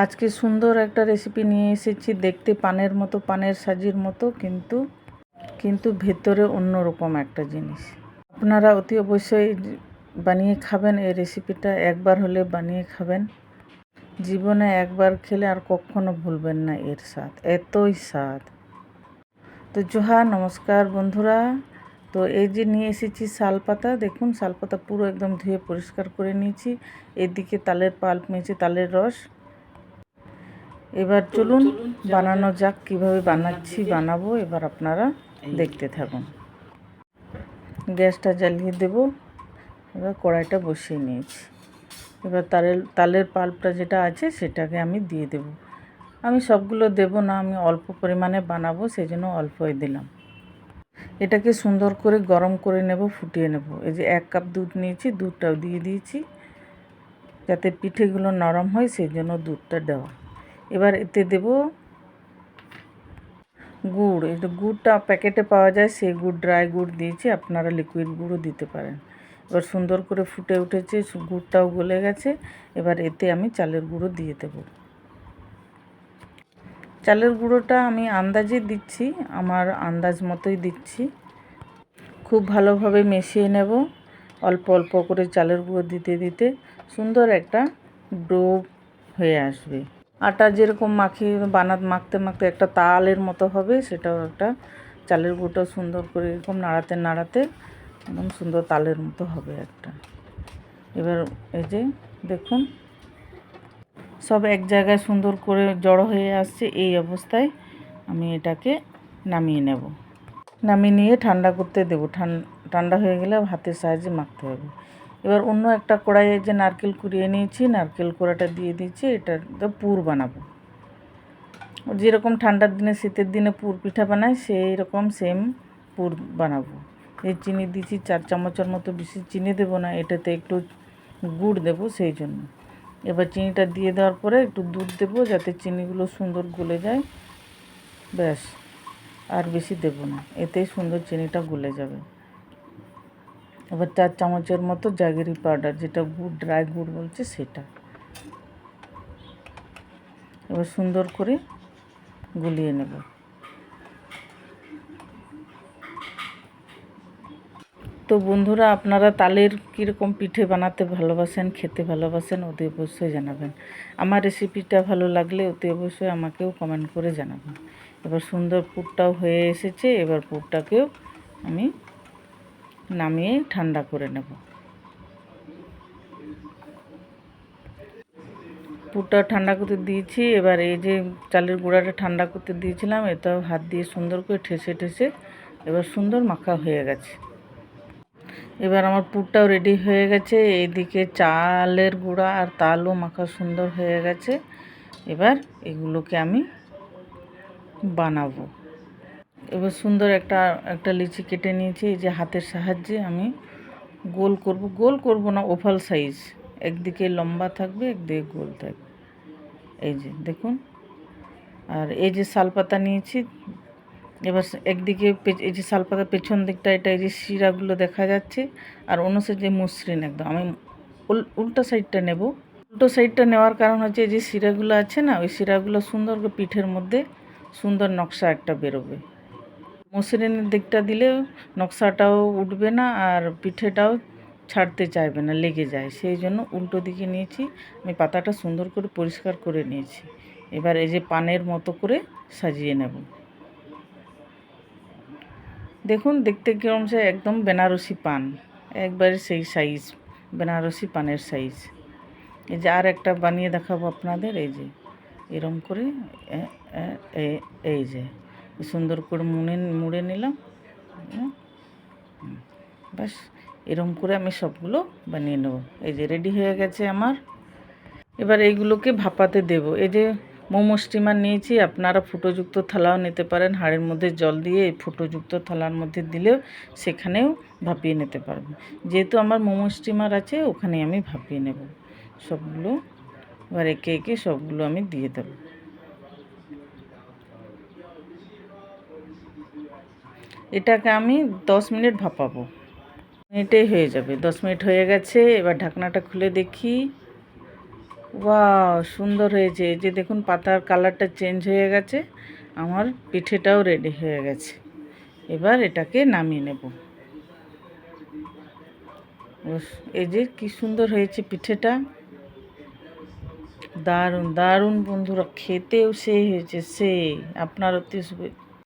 আজকে সুন্দর একটা রেসিপি নিয়ে এসেছি। দেখতে পানের মতো, পানের সাজির মতো, কিন্তু ভেতরে অন্যরকম একটা জিনিস। আপনারা অতি অবশ্যই বানিয়ে খাবেন। এই রেসিপিটা একবার হলে বানিয়ে খাবেন। জীবনে একবার খেলে আর কখনো ভুলবেন না এর স্বাদ, এতই স্বাদ। তো জোহার, নমস্কার বন্ধুরা। তো এই যে নিয়ে এসেছি শালপাতা। দেখুন, শালপাতা পুরো একদম ধুয়ে পরিষ্কার করে নিয়েছি। এদিকে তালের পাল্প নিয়েছি, তালের রস। এবার চলুন বানানো যাক। কিভাবে বানাবো এবার আপনারা দেখতে থাকুন। গ্যাসটা জ্বালিয়ে দেব। এবার কড়াইটা বসিয়ে নিয়েছি। এবার তালের পাল্পটা যেটা আছে সেটাকে আমি দিয়ে দেব। আমি সবগুলো দেব না, আমি অল্প পরিমাণে বানাবো, সেই জন্য অল্পই দিলাম। এটাকে সুন্দর করে গরম করে নেব, ফুটিয়ে নেব। এই যে 1 কাপ দুধ নিয়েছি, দুধটাও দিয়ে দিয়েছি যাতে পিঠেগুলো নরম হয়, সেই জন্য দুধটা দেওয়া। এবার এতে দেব গুড়। এটা গুড়টা প্যাকেটে পাওয়া যায়, সেই গুড়, ড্রাই গুড় দিয়েছি, আপনারা লিকুইড গুঁড়ও দিতে পারেন। এবার সুন্দর করে ফুটে উঠেছে, গুড়টাও গলে গেছে। এবার এতে আমি চালের গুঁড়ো দিয়ে দেব। চালের গুঁড়োটা আমি আন্দাজে দিচ্ছি, আমার আন্দাজ মতোই দিচ্ছি। খুব ভালোভাবে মিশিয়ে নেব। অল্প অল্প করে চালের গুঁড়ো দিতে দিতে সুন্দর একটা ডো হয়ে আসবে। আটা যেরকম মাখতে মাখতে একটা তালের মতো হবে, সেটাও একটা চালের গুঁড়োটা সুন্দর করে এরকম নাড়াতে নাড়াতে একদম সুন্দর তালের মতো হবে একটা। এবার এই যে দেখুন, সব এক জায়গায় সুন্দর করে জড়ো হয়ে আসছে। এই অবস্থায় আমি এটাকে নামিয়ে নেব। নামিয়ে নিয়ে ঠান্ডা করতে দেবো। ঠান্ডা হয়ে গেলে হাতের সাহায্যে মাখতে হবে। এবার অন্য একটা কড়াইয়ে যে নারকেল কুড়িয়ে নিয়েছি, নারকেল কোড়াটা দিয়ে দিচ্ছি। এটা পুর বানাবো। যেরকম ঠান্ডার দিনে, শীতের দিনে পুর পিঠা বানাই, সেই রকম সেম পুর বানাবো। এই চিনি দিচ্ছি 4 চামচের মতো, বেশি চিনি দেবো না, এটাতে একটু গুড় দেবো সেই জন্য। এবার চিনিটা দিয়ে দেওয়ার পরে একটু দুধ দেবো যাতে চিনিগুলো সুন্দর গলে যায়। ব্যাস, আর বেশি দেবো না, এতেই সুন্দর চিনিটা গলে যাবে। এবার 4 চামচের মতো জাগেরি পাউডার, যেটা গুড়, ড্রাই গুড় বলছে সেটা। এবার সুন্দর করে গুলিয়ে নেব। তো বন্ধুরা, আপনারা তালের কীরকম পিঠে বানাতে ভালোবাসেন, খেতে ভালোবাসেন, অতি অবশ্যই জানাবেন। আমার রেসিপিটা ভালো লাগলে অতি অবশ্যই আমাকেও কমেন্ট করে জানাবেন। এবার সুন্দর পুরটাও হয়ে এসেছে। এবার পুরটাকেও আমি নামিয়ে ঠান্ডা করে নেব। পুরটা ঠান্ডা করতে দিয়েছি। এবার এই যে চালের গুঁড়াটা ঠান্ডা করতে দিয়েছিলাম, এটাও হাত দিয়ে সুন্দর করে ঠেসে ঠেসে এবার সুন্দর মাখা হয়ে গেছে। এবার আমার পুরটাও রেডি হয়ে গেছে। এইদিকে চালের গুঁড়া আর তালও মাখা সুন্দর হয়ে গেছে। এবার এগুলোকে আমি বানাবো। এবার সুন্দর একটা লিচি কেটে নিয়েছি। এই যে হাতের সাহায্যে আমি গোল করব না, ওভাল সাইজ। একদিকে লম্বা থাকবে, একদিকে গোল থাকবে। এই যে দেখুন। আর এই যে শালপাতা নিয়েছি। এবার একদিকে এই যে শালপাতার পেছন দিকটা, এটা এই যে শিরাগুলো দেখা যাচ্ছে, আর অন্য সাইড যে মসৃণ একদম। আমি উল্টো সাইডটা নেব। উল্টো সাইডটা নেওয়ার কারণ হচ্ছে, এই যে শিরাগুলো আছে না, ওই শিরাগুলো সুন্দর করে পিঠের মধ্যে সুন্দর নকশা একটা বেরোবে। মসৃণের দিকটা দিলে নকশাটাও উঠবে না, আর পিঠেটাও ছাড়তে চাইবে না, লেগে যায়। সেই জন্য উল্টো দিকে নিয়েছি। আমি পাতাটা সুন্দর করে পরিষ্কার করে নিয়েছি। এবার এই যে পানের মতো করে সাজিয়ে নেব। দেখুন দেখতে কীরকম, সে একদম বেনারসি পান, একবারে সেই সাইজ, বেনারসি পানের সাইজ। এই যে আর একটা বানিয়ে দেখাবো আপনাদের। এই যে এরম করে এই যে সুন্দর করে মুড়ে নিলাম। ব্যাস, এরম করে আমি সবগুলো বানিয়ে নেব। এই যে রেডি হয়ে গেছে আমার। এবার এইগুলোকে ভাপাতে দেব। এই যে মোমো স্টিমার নিয়েছি, আপনারা ফুটোযুক্ত থালাও নিতে পারেন। হাঁড়ির মধ্যে জল দিয়ে এই ফুটোযুক্ত থালার মধ্যে দিলেও সেখানেও ভাপিয়ে নিতে পারবো। যেহেতু আমার মোমো স্টিমার আছে, ওখানে আমি ভাপিয়ে নেব সবগুলো। এবার একে একে সবগুলো আমি দিয়ে দেব। এটাকে আমি 10 মিনিট ভাপাবো। মিনিটেই হয়ে যাবে। 10 মিনিট হয়ে গেছে। এবার ঢাকনাটা খুলে দেখি। ওয়াও, সুন্দর হয়েছে। এই যে দেখুন পাতার কালারটা চেঞ্জ হয়ে গেছে। আমার পিঠেটাও রেডি হয়ে গেছে। এবার এটাকে নামিয়ে নেব। উফ, এই যে কি সুন্দর হয়েছে পিঠেটা। দারুণ দারুণ বন্ধুরা, খেতেও সেই হয়েছে, সেই আপনার অতি